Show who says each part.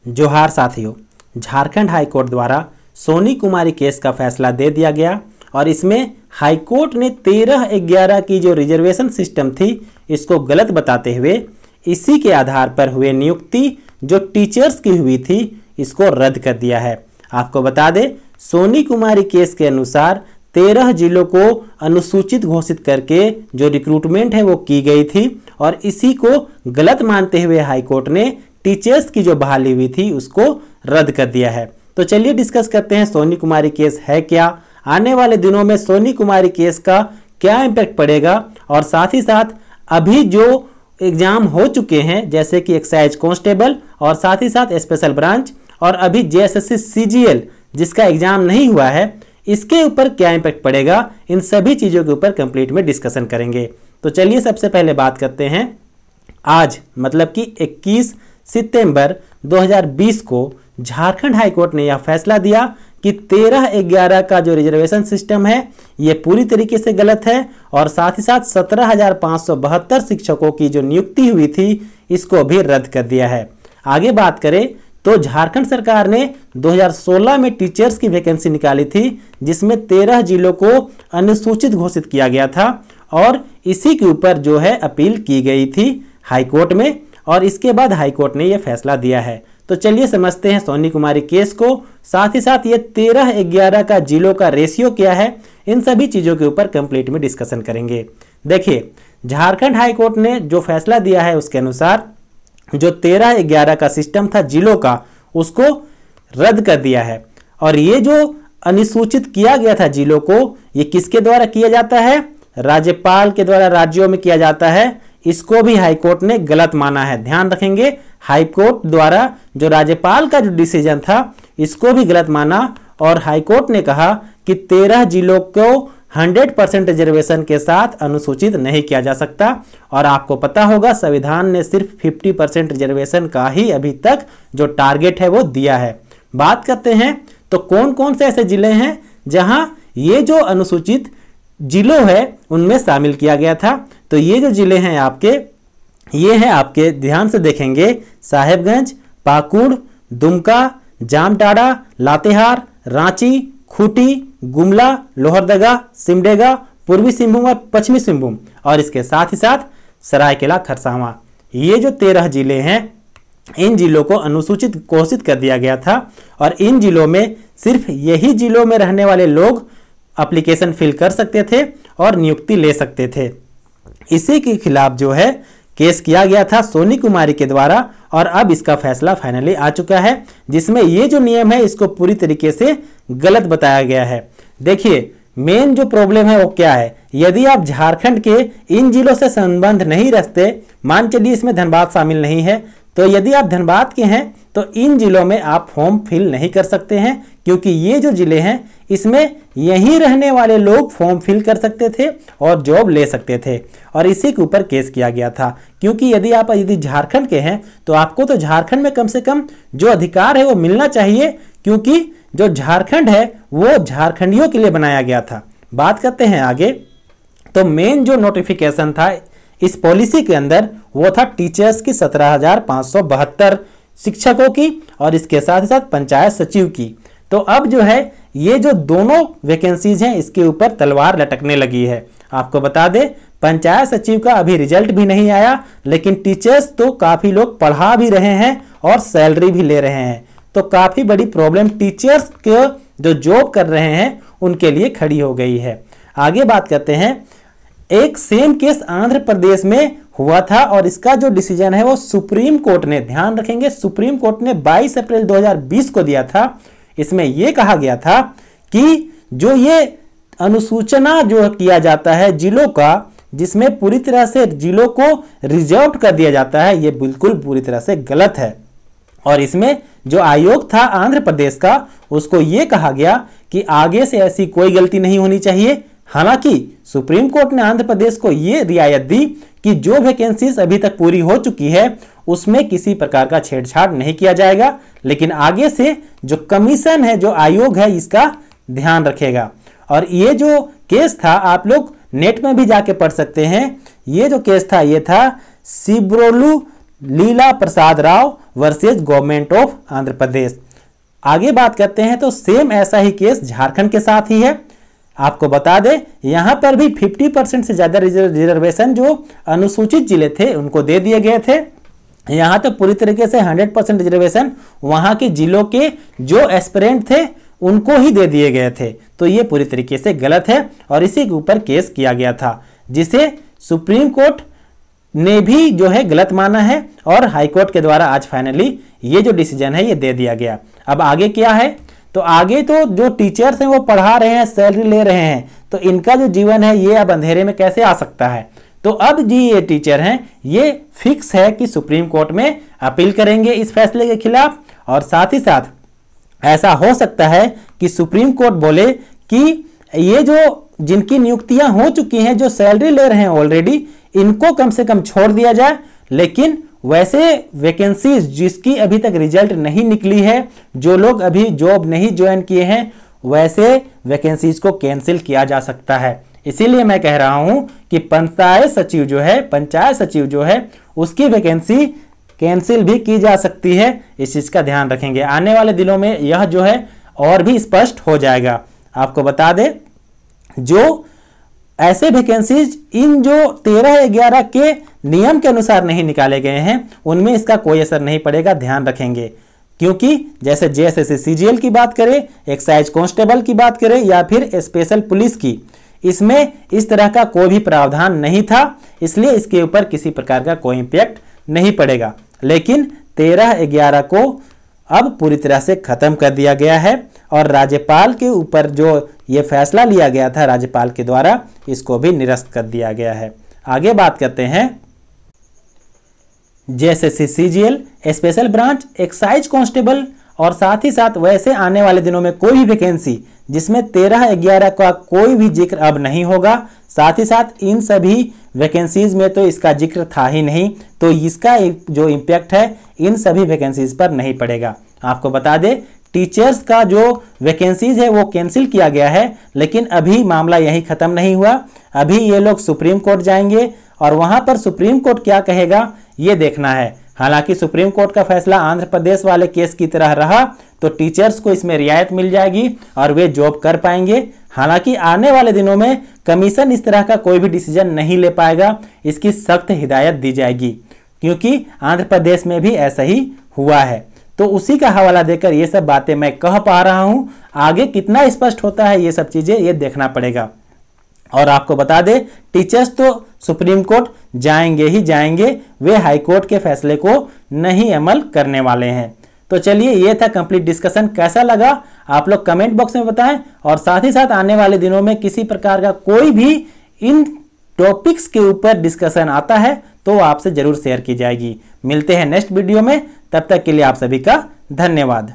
Speaker 1: जोहार साथियों, झारखंड हाईकोर्ट द्वारा सोनी कुमारी केस का फैसला दे दिया गया और इसमें हाईकोर्ट ने 13/11 की जो रिजर्वेशन सिस्टम थी इसको गलत बताते हुए इसी के आधार पर हुए नियुक्ति जो टीचर्स की हुई थी इसको रद्द कर दिया है। आपको बता दें, सोनी कुमारी केस के अनुसार 13 जिलों को अनुसूचित घोषित करके जो रिक्रूटमेंट है वो की गई थी और इसी को गलत मानते हुए हाईकोर्ट ने टीचर्स की जो बहाली हुई थी उसको रद्द कर दिया है। तो चलिए डिस्कस करते हैं सोनी कुमारी केस है क्या, आने वाले दिनों में सोनी कुमारी केस का क्या इम्पैक्ट पड़ेगा और साथ ही साथ अभी जो एग्जाम हो चुके हैं जैसे कि एक्साइज कांस्टेबल और साथ ही साथ स्पेशल ब्रांच और अभी जेएसएससी सीजीएल जिसका एग्जाम नहीं हुआ है इसके ऊपर क्या इम्पैक्ट पड़ेगा, इन सभी चीज़ों के ऊपर कंप्लीट में डिस्कशन करेंगे। तो चलिए सबसे पहले बात करते हैं आज मतलब कि 21 सितंबर 2020 को झारखंड हाईकोर्ट ने यह फैसला दिया कि 13/11 का जो रिजर्वेशन सिस्टम है ये पूरी तरीके से गलत है और साथ ही साथ 17,572 शिक्षकों की जो नियुक्ति हुई थी इसको भी रद्द कर दिया है। आगे बात करें तो झारखंड सरकार ने 2016 में टीचर्स की वैकेंसी निकाली थी जिसमें 13 जिलों को अनुसूचित घोषित किया गया था और इसी के ऊपर जो है अपील की गई थी हाईकोर्ट में और इसके बाद हाईकोर्ट ने यह फैसला दिया है। तो चलिए समझते हैं सोनी कुमारी केस को, साथ ही साथ ये 13/11 का जिलों का रेशियो क्या है, इन सभी चीज़ों के ऊपर कंप्लीट में डिस्कशन करेंगे। देखिए, झारखंड हाईकोर्ट ने जो फैसला दिया है उसके अनुसार जो 13/11 का सिस्टम था जिलों का उसको रद्द कर दिया है और ये जो अनुसूचित किया गया था जिलों को ये किसके द्वारा किया जाता है, राज्यपाल के द्वारा राज्यों में किया जाता है। इसको भी हाईकोर्ट ने गलत माना है, ध्यान रखेंगे। हाईकोर्ट द्वारा जो राज्यपाल का जो डिसीजन था इसको भी गलत माना और हाईकोर्ट ने कहा कि 13 जिलों को 100% रिजर्वेशन के साथ अनुसूचित नहीं किया जा सकता और आपको पता होगा संविधान ने सिर्फ 50% रिजर्वेशन का ही अभी तक जो टारगेट है वो दिया है। बात करते हैं तो कौन कौन से ऐसे जिले हैं जहां ये जो अनुसूचित जिलों है उनमें शामिल किया गया था। तो ये जो जिले हैं ये हैं आपके ध्यान से देखेंगे, साहेबगंज, पाकुड़, दुमका, जामताड़ा, लातेहार, रांची, खूंटी, गुमला, लोहरदगा, सिमडेगा, पूर्वी सिंहभूम और पश्चिमी सिंहभूम और इसके साथ ही साथ सरायकेला खरसावां। ये जो 13 जिले हैं इन जिलों को अनुसूचित घोषित कर दिया गया था और इन जिलों में सिर्फ यही जिलों में रहने वाले लोग एप्लीकेशन फिल कर सकते थे और नियुक्ति ले सकते थे। इसी के खिलाफ जो है केस किया गया था सोनी कुमारी के द्वारा और अब इसका फैसला फाइनली आ चुका है जिसमें ये जो नियम है इसको पूरी तरीके से गलत बताया गया है। देखिए, मेन जो प्रॉब्लम है वो क्या है, यदि आप झारखंड के इन जिलों से संबंध नहीं रखते, मान चलिए इसमें धनबाद शामिल नहीं है, तो यदि आप धनबाद के हैं तो इन जिलों में आप फॉर्म फिल नहीं कर सकते हैं क्योंकि ये जो जिले हैं इसमें यहीं रहने वाले लोग फॉर्म फिल कर सकते थे और जॉब ले सकते थे और इसी के ऊपर केस किया गया था। क्योंकि यदि झारखंड के हैं तो आपको तो झारखंड में कम से कम जो अधिकार है वो मिलना चाहिए क्योंकि जो झारखंड है वो झारखंडियों के लिए बनाया गया था। बात करते हैं आगे, तो मेन जो नोटिफिकेशन था इस पॉलिसी के अंदर वो था टीचर्स की 17,572 शिक्षकों की और इसके साथ ही साथ पंचायत सचिव की। तो अब जो है ये जो दोनों वैकेंसीज हैं इसके ऊपर तलवार लटकने लगी है। आपको बता दें, पंचायत सचिव का अभी रिजल्ट भी नहीं आया लेकिन टीचर्स तो काफ़ी लोग पढ़ा भी रहे हैं और सैलरी भी ले रहे हैं। तो काफ़ी बड़ी प्रॉब्लम टीचर्स के जो जॉब कर रहे हैं उनके लिए खड़ी हो गई है। आगे बात करते हैं, एक सेम केस आंध्र प्रदेश में हुआ था और इसका जो डिसीजन है वो सुप्रीम कोर्ट ने, ध्यान रखेंगे, सुप्रीम कोर्ट ने 22 अप्रैल 2020 को दिया था। इसमें यह कहा गया था कि जो ये अनुसूचना जो किया जाता है जिलों का जिसमें पूरी तरह से जिलों को रिजर्व कर दिया जाता है ये बिल्कुल पूरी तरह से गलत है और इसमें जो आयोग था आंध्र प्रदेश का उसको ये कहा गया कि आगे से ऐसी कोई गलती नहीं होनी चाहिए। हालांकि सुप्रीम कोर्ट ने आंध्र प्रदेश को यह रियायत दी कि जो वैकेंसीज अभी तक पूरी हो चुकी है उसमें किसी प्रकार का छेड़छाड़ नहीं किया जाएगा, लेकिन आगे से जो कमीशन है, जो आयोग है, इसका ध्यान रखेगा। और ये जो केस था आप लोग नेट में भी जाके पढ़ सकते हैं। ये जो केस था ये था Sibrolu Leela Prasad Rao versus government of Andhra Pradesh. आगे बात करते हैं तो सेम ऐसा ही केस झारखंड के साथ ही है। आपको बता दें यहां पर भी 50% से ज्यादा रिजर्वेशन जो अनुसूचित जिले थे उनको दे दिए गए थे। यहां तो पूरी तरीके से 100% रिजर्वेशन वहां के जिलों के जो एस्पिरेंट थे उनको ही दे दिए गए थे। तो ये पूरी तरीके से गलत है और इसी के ऊपर केस किया गया था, जिसे सुप्रीम कोर्ट ने भी जो है गलत माना है और हाई कोर्ट के द्वारा आज फाइनली ये जो डिसीजन है ये दे दिया गया। अब आगे क्या है, तो आगे तो जो टीचर्स हैं वो पढ़ा रहे हैं, सैलरी ले रहे हैं, तो इनका जो जीवन है ये अब अंधेरे में कैसे आ सकता है। तो अब जी ये टीचर हैं ये फिक्स है कि सुप्रीम कोर्ट में अपील करेंगे इस फैसले के खिलाफ, और साथ ही साथ ऐसा हो सकता है कि सुप्रीम कोर्ट बोले कि ये जो जिनकी नियुक्तियां हो चुकी हैं, जो सैलरी ले रहे हैं ऑलरेडी, इनको कम से कम छोड़ दिया जाए, लेकिन वैसे वैकेंसीज जिसकी अभी तक रिजल्ट नहीं निकली है, जो लोग अभी जॉब नहीं ज्वाइन किए हैं, वैसे वैकेंसीज को कैंसिल किया जा सकता है। इसीलिए मैं कह रहा हूं कि पंचायत सचिव जो है उसकी वैकेंसी कैंसिल भी की जा सकती है। इस चीज का ध्यान रखेंगे, आने वाले दिनों में यह जो है और भी स्पष्ट हो जाएगा। आपको बता दें जो ऐसे वैकेंसीज इन जो 13/11 के नियम के अनुसार नहीं निकाले गए हैं उनमें इसका कोई असर नहीं पड़ेगा, ध्यान रखेंगे। क्योंकि जैसे जेएसएससी सीजीएल की बात करें, एक्साइज कांस्टेबल की बात करें या फिर स्पेशल पुलिस की, इसमें इस तरह का कोई भी प्रावधान नहीं था, इसलिए इसके ऊपर किसी प्रकार का कोई इंपैक्ट नहीं पड़ेगा। लेकिन 13/11 को अब पूरी तरह से खत्म कर दिया गया है और राज्यपाल के ऊपर जो ये फैसला लिया गया था राज्यपाल के द्वारा, इसको भी निरस्त कर दिया गया है। आगे बात करते हैं JSSC CGL, special branch, excise constable और साथ ही साथ वैसे आने वाले दिनों में कोई भी वैकेंसी जिसमें 13/11 का कोई भी जिक्र अब नहीं होगा। साथ ही साथ इन सभी वैकेंसीज में तो इसका जिक्र था ही नहीं, तो इसका जो इम्पैक्ट है इन सभी वैकेंसीज पर नहीं पड़ेगा। आपको बता दें टीचर्स का जो वैकेंसीज है वो कैंसिल किया गया है, लेकिन अभी मामला यही खत्म नहीं हुआ। अभी ये लोग सुप्रीम कोर्ट जाएंगे और वहां पर सुप्रीम कोर्ट क्या कहेगा ये देखना है। हालांकि सुप्रीम कोर्ट का फैसला आंध्र प्रदेश वाले केस की तरह रहा तो टीचर्स को इसमें रियायत मिल जाएगी और वे जॉब कर पाएंगे। हालांकि आने वाले दिनों में कमीशन इस तरह का कोई भी डिसीजन नहीं ले पाएगा, इसकी सख्त हिदायत दी जाएगी, क्योंकि आंध्र प्रदेश में भी ऐसा ही हुआ है। तो उसी का हवाला देकर ये सब बातें मैं कह पा रहा हूं, आगे कितना स्पष्ट होता है ये सब चीजें ये देखना पड़ेगा। और आपको बता दें टीचर्स तो सुप्रीम कोर्ट जाएंगे ही जाएंगे, वे हाई कोर्ट के फैसले को नहीं अमल करने वाले हैं। तो चलिए ये था कंप्लीट डिस्कशन, कैसा लगा आप लोग कमेंट बॉक्स में बताएं, और साथ ही साथ आने वाले दिनों में किसी प्रकार का कोई भी इन टॉपिक्स के ऊपर डिस्कशन आता है तो आपसे जरूर शेयर की जाएगी। मिलते हैं नेक्स्ट वीडियो में, तब तक के लिए आप सभी का धन्यवाद।